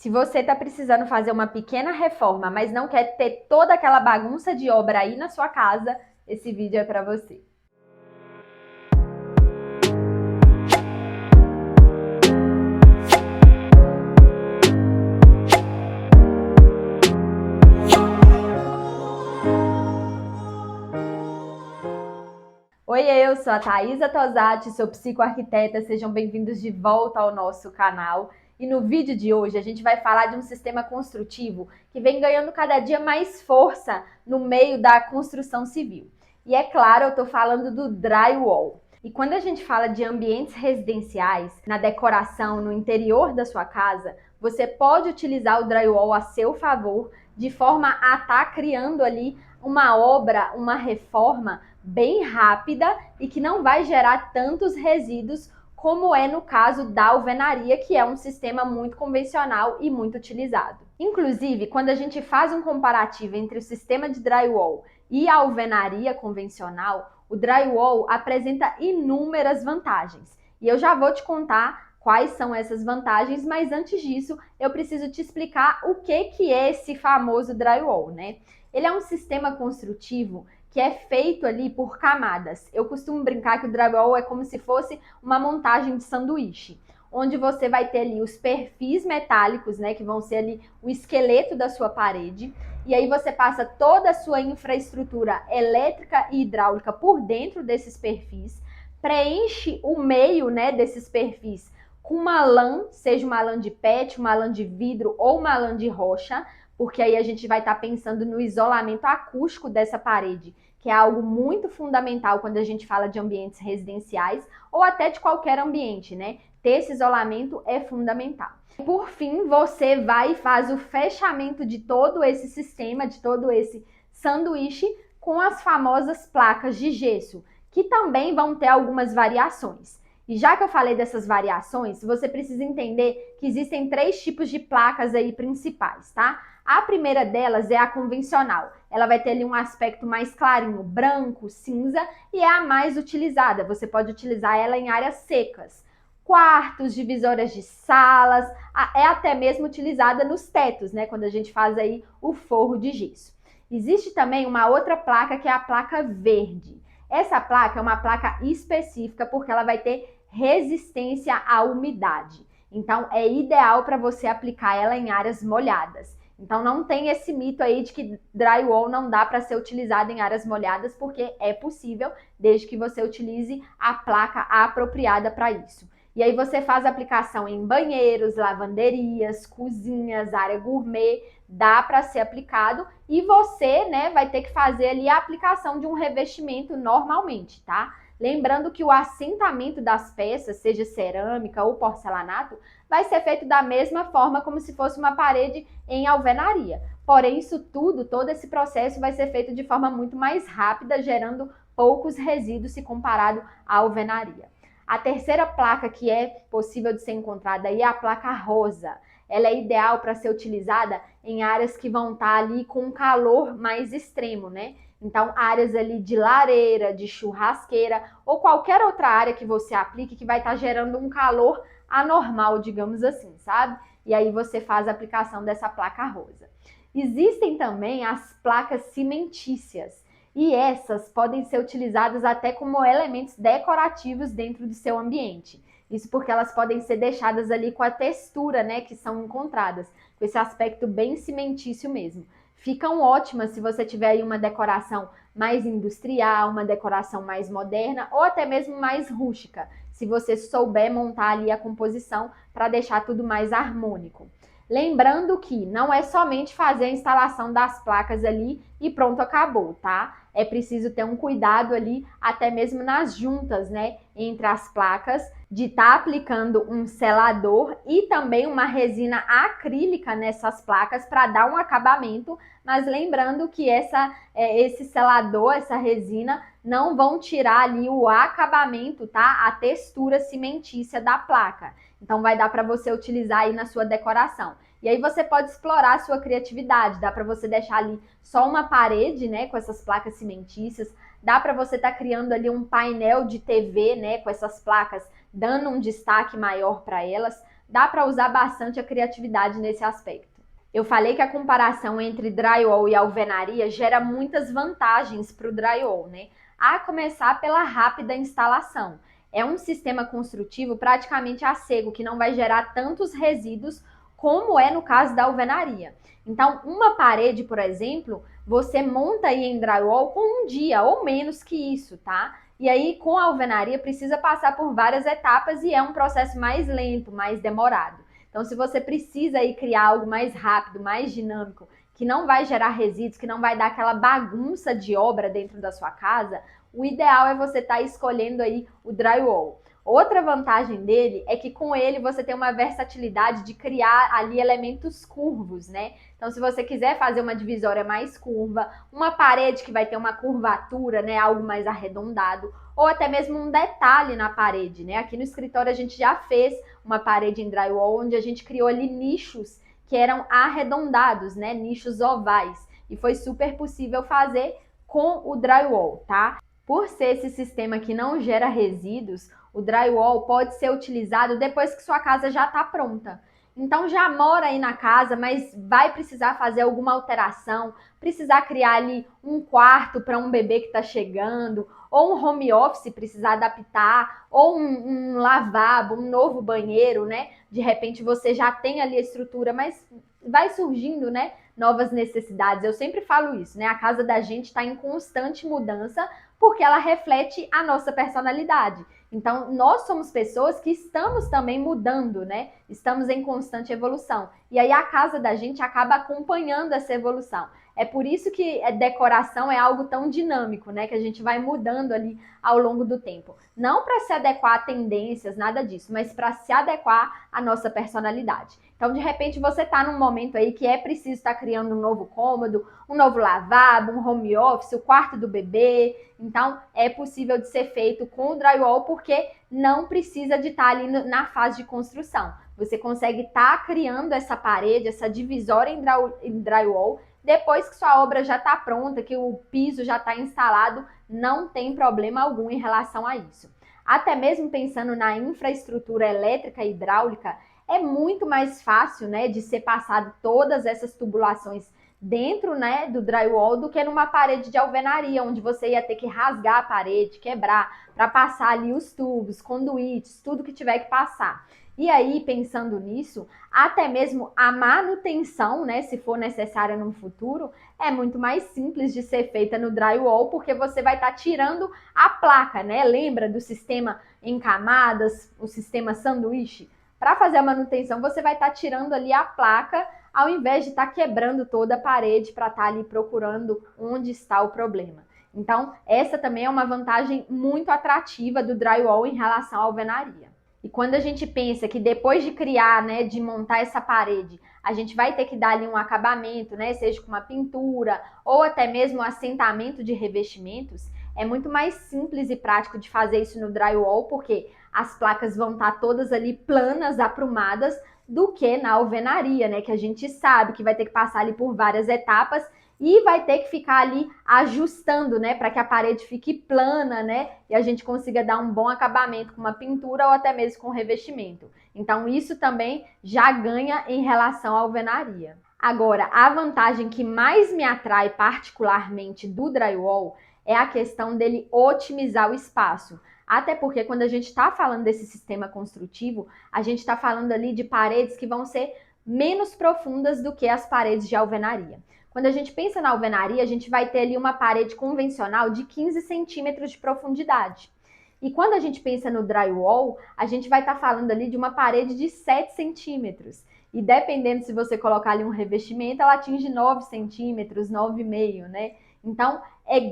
Se você está precisando fazer uma pequena reforma, mas não quer ter toda aquela bagunça de obra aí na sua casa, esse vídeo é para você. Oi, eu sou a Thaisa Tosati, sou psicoarquiteta, sejam bem-vindos de volta ao nosso canal. E no vídeo de hoje a gente vai falar de um sistema construtivo que vem ganhando cada dia mais força no meio da construção civil. E é claro, eu estou falando do drywall. E quando a gente fala de ambientes residenciais, na decoração, no interior da sua casa, você pode utilizar o drywall a seu favor, de forma a estar criando ali uma obra, uma reforma bem rápida e que não vai gerar tantos resíduos como é no caso da alvenaria, que é um sistema muito convencional e muito utilizado. Inclusive, quando a gente faz um comparativo entre o sistema de drywall e a alvenaria convencional, o drywall apresenta inúmeras vantagens. E eu já vou te contar quais são essas vantagens, mas antes disso, eu preciso te explicar o que é esse famoso drywall, né? Ele é um sistema construtivo que é feito ali por camadas. Eu costumo brincar que o drywall é como se fosse uma montagem de sanduíche, onde você vai ter ali os perfis metálicos, né, que vão ser ali o esqueleto da sua parede, e aí você passa toda a sua infraestrutura elétrica e hidráulica por dentro desses perfis, preenche o meio, né, desses perfis com uma lã, seja uma lã de PET, uma lã de vidro ou uma lã de rocha, porque aí a gente vai estar pensando no isolamento acústico dessa parede, que é algo muito fundamental quando a gente fala de ambientes residenciais ou até de qualquer ambiente, né? Ter esse isolamento é fundamental. Por fim, você vai e faz o fechamento de todo esse sistema, de todo esse sanduíche com as famosas placas de gesso, que também vão ter algumas variações. E já que eu falei dessas variações, você precisa entender que existem 3 tipos de placas aí principais, tá? A primeira delas é a convencional. Ela vai ter ali um aspecto mais clarinho, branco, cinza, e é a mais utilizada. Você pode utilizar ela em áreas secas. Quartos, divisórias de salas, é até mesmo utilizada nos tetos, né? Quando a gente faz aí o forro de gesso. Existe também uma outra placa que é a placa verde. Essa placa é uma placa específica porque ela vai ter resistência à umidade. Então, é ideal para você aplicar ela em áreas molhadas. Então, não tem esse mito aí de que drywall não dá para ser utilizado em áreas molhadas, porque é possível, desde que você utilize a placa apropriada para isso. E aí você faz a aplicação em banheiros, lavanderias, cozinhas, área gourmet, dá para ser aplicado e você, né, vai ter que fazer ali a aplicação de um revestimento normalmente, tá? Lembrando que o assentamento das peças, seja cerâmica ou porcelanato, vai ser feito da mesma forma como se fosse uma parede em alvenaria. Porém, isso tudo, todo esse processo vai ser feito de forma muito mais rápida, gerando poucos resíduos se comparado à alvenaria. A terceira placa que é possível de ser encontrada aí é a placa rosa. Ela é ideal para ser utilizada em áreas que vão estar ali com um calor mais extremo, né? Então, áreas ali de lareira, de churrasqueira ou qualquer outra área que você aplique que vai estar gerando um calor anormal, digamos assim, sabe? E aí você faz a aplicação dessa placa rosa. Existem também as placas cimentícias e essas podem ser utilizadas até como elementos decorativos dentro do seu ambiente. Isso porque elas podem ser deixadas ali com a textura, né, que são encontradas, com esse aspecto bem cimentício mesmo. Ficam ótimas se você tiver aí uma decoração mais industrial, uma decoração mais moderna ou até mesmo mais rústica, se você souber montar ali a composição para deixar tudo mais harmônico. Lembrando que não é somente fazer a instalação das placas ali e pronto, acabou, tá? É preciso ter um cuidado ali, até mesmo nas juntas, né, entre as placas, de estar aplicando um selador e também uma resina acrílica nessas placas para dar um acabamento, mas lembrando que esse selador, essa resina, não vão tirar ali o acabamento, tá? A textura cimentícia da placa. Então vai dar para você utilizar aí na sua decoração. E aí você pode explorar a sua criatividade, dá para você deixar ali só uma parede, né, com essas placas cimentícias, dá para você estar criando ali um painel de TV, né, com essas placas, dando um destaque maior para elas, dá para usar bastante a criatividade nesse aspecto. Eu falei que a comparação entre drywall e alvenaria gera muitas vantagens para o drywall, né? A começar pela rápida instalação. É um sistema construtivo praticamente a seco, que não vai gerar tantos resíduos como é no caso da alvenaria. Então, uma parede, por exemplo, você monta aí em drywall com um dia ou menos que isso, tá? E aí, com a alvenaria, precisa passar por várias etapas e é um processo mais lento, mais demorado. Então, se você precisa aí criar algo mais rápido, mais dinâmico, que não vai gerar resíduos, que não vai dar aquela bagunça de obra dentro da sua casa, o ideal é você estar escolhendo aí o drywall. Outra vantagem dele é que com ele você tem uma versatilidade de criar ali elementos curvos, né? Então, se você quiser fazer uma divisória mais curva, uma parede que vai ter uma curvatura, né, algo mais arredondado, ou até mesmo um detalhe na parede, né? Aqui no escritório a gente já fez uma parede em drywall onde a gente criou ali nichos que eram arredondados, né, nichos ovais, e foi super possível fazer com o drywall, tá? Por ser esse sistema que não gera resíduos, o drywall pode ser utilizado depois que sua casa já está pronta. Então já mora aí na casa, mas vai precisar fazer alguma alteração, precisar criar ali um quarto para um bebê que está chegando, ou um home office precisar adaptar, ou um lavabo, um novo banheiro, né? De repente você já tem ali a estrutura, mas vai surgindo, né, novas necessidades. Eu sempre falo isso, né? A casa da gente está em constante mudança porque ela reflete a nossa personalidade. Então, nós somos pessoas que estamos também mudando, né? Estamos em constante evolução. E aí a casa da gente acaba acompanhando essa evolução. É por isso que a decoração é algo tão dinâmico, né? Que a gente vai mudando ali ao longo do tempo. Não para se adequar a tendências, nada disso, mas para se adequar à nossa personalidade. Então, de repente, você está num momento aí que é preciso estar criando um novo cômodo, um novo lavabo, um home office, o quarto do bebê. Então, é possível de ser feito com o drywall porque não precisa de estar ali na fase de construção. Você consegue estar criando essa parede, essa divisória em drywall, depois que sua obra já está pronta, que o piso já está instalado, não tem problema algum em relação a isso. Até mesmo pensando na infraestrutura elétrica e hidráulica, é muito mais fácil, né, de ser passado todas essas tubulações dentro, né, do drywall do que numa parede de alvenaria, onde você ia ter que rasgar a parede, quebrar, para passar ali os tubos, conduítes, tudo que tiver que passar. E aí, pensando nisso, até mesmo a manutenção, né, se for necessária no futuro, é muito mais simples de ser feita no drywall, porque você vai estar tirando a placa, né? Lembra do sistema em camadas, o sistema sanduíche? Para fazer a manutenção, você vai estar tirando ali a placa, ao invés de estar quebrando toda a parede para estar ali procurando onde está o problema. Então, essa também é uma vantagem muito atrativa do drywall em relação à alvenaria. E quando a gente pensa que depois de criar, né, de montar essa parede, a gente vai ter que dar ali um acabamento, né, seja com uma pintura ou até mesmo um assentamento de revestimentos, é muito mais simples e prático de fazer isso no drywall, porque as placas vão estar todas ali planas, aprumadas, do que na alvenaria, né, que a gente sabe que vai ter que passar ali por várias etapas e vai ter que ficar ali ajustando, né, para que a parede fique plana, né, e a gente consiga dar um bom acabamento com uma pintura ou até mesmo com revestimento. Então isso também já ganha em relação à alvenaria. Agora, a vantagem que mais me atrai particularmente do drywall é a questão dele otimizar o espaço. Até porque quando a gente está falando desse sistema construtivo, a gente está falando ali de paredes que vão ser menos profundas do que as paredes de alvenaria. Quando a gente pensa na alvenaria, a gente vai ter ali uma parede convencional de 15 centímetros de profundidade. E quando a gente pensa no drywall, a gente vai estar falando ali de uma parede de 7 centímetros. E dependendo se você colocar ali um revestimento, ela atinge 9 centímetros, 9,5, né? Então,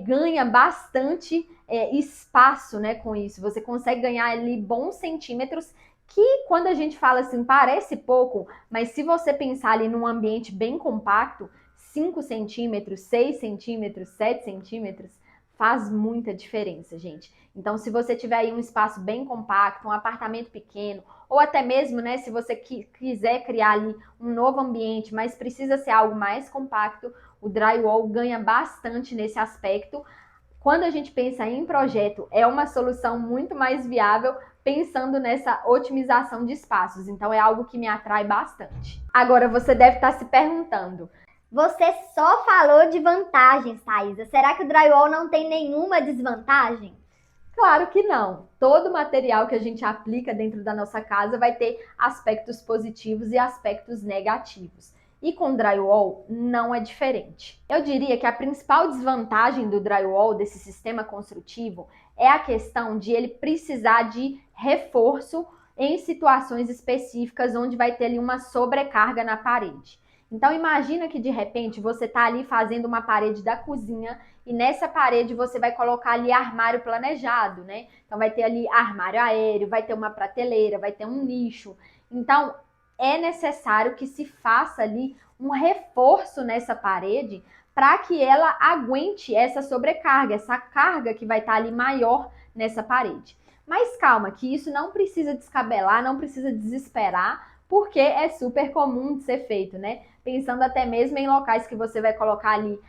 ganha bastante espaço, né, com isso. Você consegue ganhar ali bons centímetros que, quando a gente fala assim, parece pouco, mas se você pensar ali num ambiente bem compacto, 5 centímetros, 6 centímetros, 7 centímetros, faz muita diferença, gente. Então, se você tiver aí um espaço bem compacto, um apartamento pequeno, ou até mesmo, né, se você quiser criar ali um novo ambiente, mas precisa ser algo mais compacto, o drywall ganha bastante nesse aspecto. Quando a gente pensa em projeto, é uma solução muito mais viável pensando nessa otimização de espaços. Então é algo que me atrai bastante. Agora você deve estar se perguntando: você só falou de vantagens, Thaisa. Será que o drywall não tem nenhuma desvantagem? Claro que não. Todo material que a gente aplica dentro da nossa casa vai ter aspectos positivos e aspectos negativos. E com drywall não é diferente. Eu diria que a principal desvantagem do drywall, desse sistema construtivo, é a questão de ele precisar de reforço em situações específicas onde vai ter ali uma sobrecarga na parede. Então imagina que de repente você está ali fazendo uma parede da cozinha e nessa parede você vai colocar ali armário planejado, né? Então vai ter ali armário aéreo, vai ter uma prateleira, vai ter um nicho. Então é necessário que se faça ali um reforço nessa parede para que ela aguente essa sobrecarga, essa carga que vai estar ali maior nessa parede. Mas calma, que isso não precisa descabelar, não precisa desesperar, porque é super comum de ser feito, né? Pensando até mesmo em locais que você vai colocar ali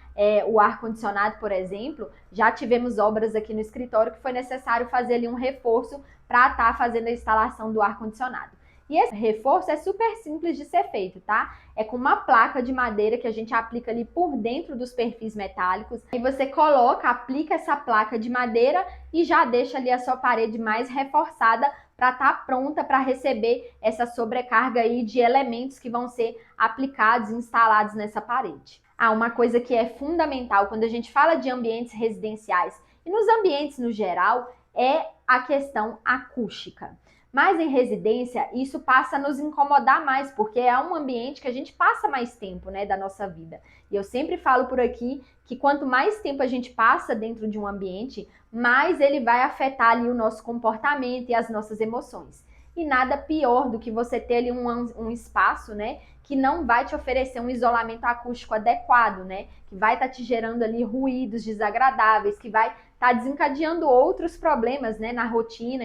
o ar-condicionado, por exemplo, já tivemos obras aqui no escritório que foi necessário fazer ali um reforço para estar fazendo a instalação do ar-condicionado. E esse reforço é super simples de ser feito, tá? É com uma placa de madeira que a gente aplica ali por dentro dos perfis metálicos. Aí você coloca, aplica essa placa de madeira e já deixa ali a sua parede mais reforçada para estar pronta para receber essa sobrecarga aí de elementos que vão ser aplicados e instalados nessa parede. Uma coisa que é fundamental quando a gente fala de ambientes residenciais e nos ambientes no geral é a questão acústica. Mas em residência, isso passa a nos incomodar mais, porque é um ambiente que a gente passa mais tempo, né, da nossa vida. E eu sempre falo por aqui que quanto mais tempo a gente passa dentro de um ambiente, mais ele vai afetar ali o nosso comportamento e as nossas emoções. E nada pior do que você ter ali um espaço, né, que não vai te oferecer um isolamento acústico adequado, né, que vai estar te gerando ali ruídos desagradáveis, que vai tá desencadeando outros problemas, né, na rotina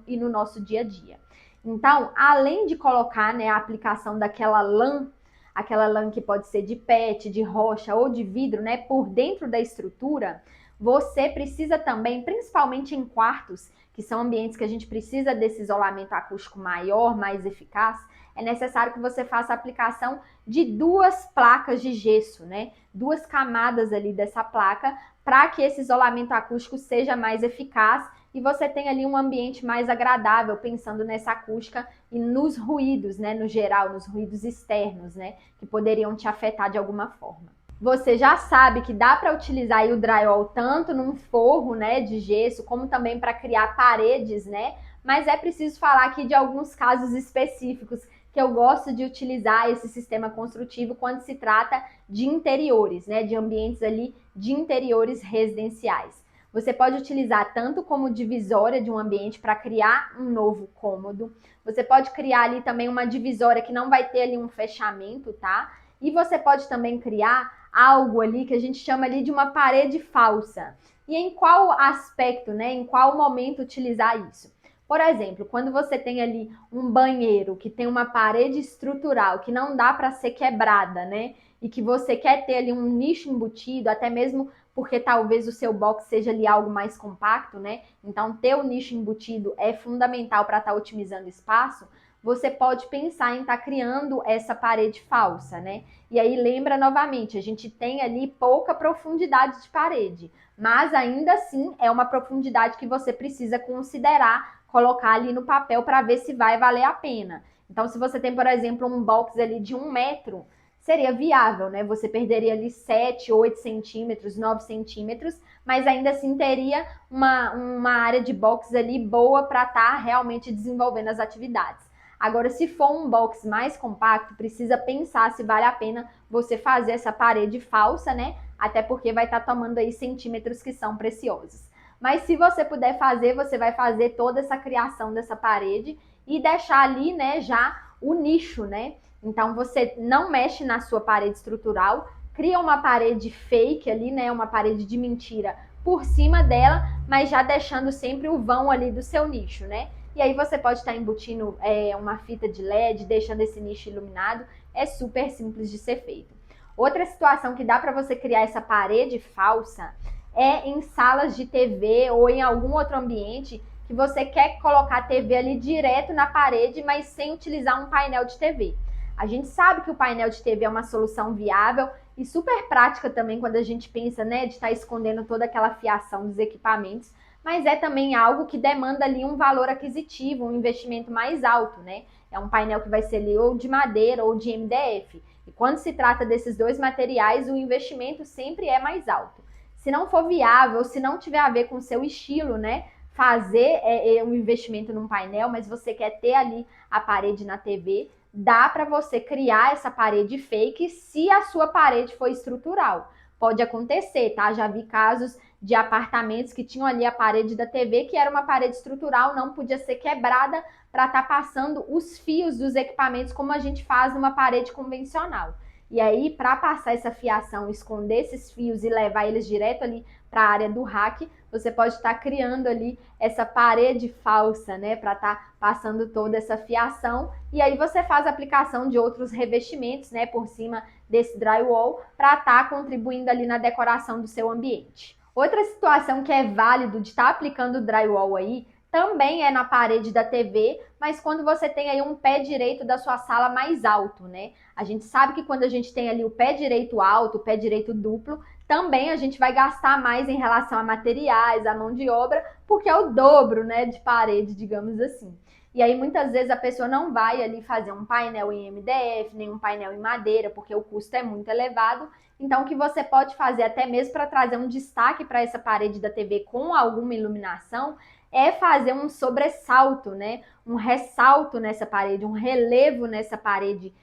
e no nosso dia a dia. Então, além de colocar, né, a aplicação daquela lã, aquela lã que pode ser de PET, de rocha ou de vidro, né, por dentro da estrutura, você precisa também, principalmente em quartos, que são ambientes que a gente precisa desse isolamento acústico maior, mais eficaz, é necessário que você faça a aplicação de 2 placas de gesso, né? 2 camadas ali dessa placa, para que esse isolamento acústico seja mais eficaz e você tenha ali um ambiente mais agradável, pensando nessa acústica e nos ruídos, né? No geral, nos ruídos externos, né? Que poderiam te afetar de alguma forma. Você já sabe que dá para utilizar aí o drywall tanto num forro, né, de gesso, como também para criar paredes, né? Mas é preciso falar aqui de alguns casos específicos que eu gosto de utilizar esse sistema construtivo quando se trata de interiores, né, de ambientes ali de interiores residenciais. Você pode utilizar tanto como divisória de um ambiente para criar um novo cômodo. Você pode criar ali também uma divisória que não vai ter ali um fechamento, tá? E você pode também criar algo ali que a gente chama ali de uma parede falsa. E em qual aspecto, né? Em qual momento utilizar isso? Por exemplo, quando você tem ali um banheiro que tem uma parede estrutural que não dá para ser quebrada, né? E que você quer ter ali um nicho embutido, até mesmo porque talvez o seu box seja ali algo mais compacto, né? Então, ter o nicho embutido é fundamental para estar otimizando espaço. Você pode pensar em estar criando essa parede falsa, né? E aí lembra novamente, a gente tem ali pouca profundidade de parede, mas ainda assim é uma profundidade que você precisa considerar, colocar ali no papel para ver se vai valer a pena. Então, se você tem, por exemplo, um box ali de 1 metro, seria viável, né? Você perderia ali 7, 8 centímetros, 9 centímetros, mas ainda assim teria uma área de box ali boa para estar realmente desenvolvendo as atividades. Agora, se for um box mais compacto, precisa pensar se vale a pena você fazer essa parede falsa, né? Até porque vai estar tomando aí centímetros que são preciosos. Mas se você puder fazer, você vai fazer toda essa criação dessa parede e deixar ali, né, já o nicho, né? Então, você não mexe na sua parede estrutural, cria uma parede fake ali, né, uma parede de mentira por cima dela, mas já deixando sempre o vão ali do seu nicho, né? E aí você pode estar embutindo uma fita de LED, deixando esse nicho iluminado. É super simples de ser feito. Outra situação que dá para você criar essa parede falsa é em salas de TV ou em algum outro ambiente que você quer colocar a TV ali direto na parede, mas sem utilizar um painel de TV. A gente sabe que o painel de TV é uma solução viável e super prática também quando a gente pensa, né, de estar escondendo toda aquela fiação dos equipamentos, mas é também algo que demanda ali um valor aquisitivo, um investimento mais alto, né? É um painel que vai ser ali ou de madeira ou de MDF. E quando se trata desses dois materiais, o investimento sempre é mais alto. Se não for viável, se não tiver a ver com o seu estilo, né, fazer um investimento num painel, mas você quer ter ali a parede na TV, dá para você criar essa parede fake se a sua parede for estrutural. Pode acontecer, tá? Já vi casos de apartamentos que tinham ali a parede da TV, que era uma parede estrutural, não podia ser quebrada para estar passando os fios dos equipamentos como a gente faz numa parede convencional. E aí, para passar essa fiação, esconder esses fios e levar eles direto ali para a área do rack, você pode estar criando ali essa parede falsa, né, para estar passando toda essa fiação. E aí você faz a aplicação de outros revestimentos, né, por cima desse drywall para estar contribuindo ali na decoração do seu ambiente. Outra situação que é válido de estar aplicando o drywall aí também é na parede da TV, mas quando você tem aí um pé direito da sua sala mais alto, né? A gente sabe que quando a gente tem ali o pé direito alto, o pé direito duplo, também a gente vai gastar mais em relação a materiais, a mão de obra, porque é o dobro, né, de parede, digamos assim. E aí muitas vezes a pessoa não vai ali fazer um painel em MDF, nem um painel em madeira, porque o custo é muito elevado. Então o que você pode fazer até mesmo para trazer um destaque para essa parede da TV com alguma iluminação é fazer um sobressalto, né? Um ressalto nessa parede, um relevo nessa parede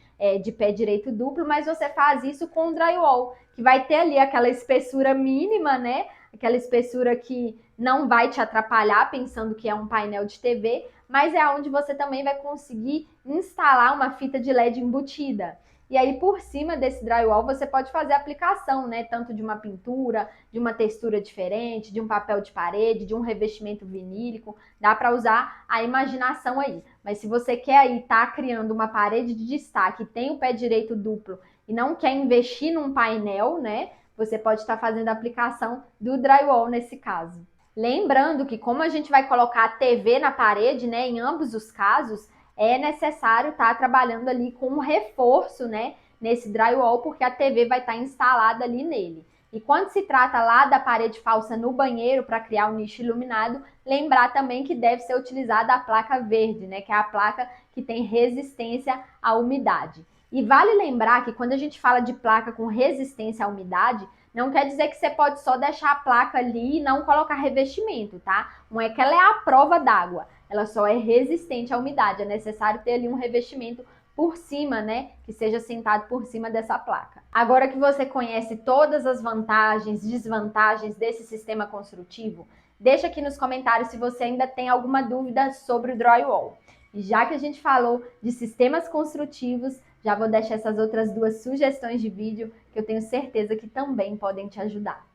de pé direito duplo, mas você faz isso com o drywall, que vai ter ali aquela espessura mínima, né? Aquela espessura que não vai te atrapalhar pensando que é um painel de TV, mas é onde você também vai conseguir instalar uma fita de LED embutida. E aí, por cima desse drywall, você pode fazer a aplicação, né? Tanto de uma pintura, de uma textura diferente, de um papel de parede, de um revestimento vinílico. Dá para usar a imaginação aí. Mas se você quer aí estar criando uma parede de destaque, tem o pé direito duplo e não quer investir num painel, né? Você pode estar fazendo a aplicação do drywall nesse caso. Lembrando que como a gente vai colocar a TV na parede, né? Em ambos os casos, é necessário estar trabalhando ali com um reforço, né, nesse drywall, porque a TV vai estar instalada ali nele. E quando se trata lá da parede falsa no banheiro para criar um nicho iluminado, lembrar também que deve ser utilizada a placa verde, né, que é a placa que tem resistência à umidade. E vale lembrar que quando a gente fala de placa com resistência à umidade, não quer dizer que você pode só deixar a placa ali e não colocar revestimento, tá? Não é que ela é a prova d'água, ela só é resistente à umidade. É necessário ter ali um revestimento por cima, né? Que seja sentado por cima dessa placa. Agora que você conhece todas as vantagens, desvantagens desse sistema construtivo, deixa aqui nos comentários se você ainda tem alguma dúvida sobre o drywall. E já que a gente falou de sistemas construtivos, já vou deixar essas outras duas sugestões de vídeo que eu tenho certeza que também podem te ajudar.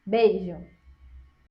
Beijo!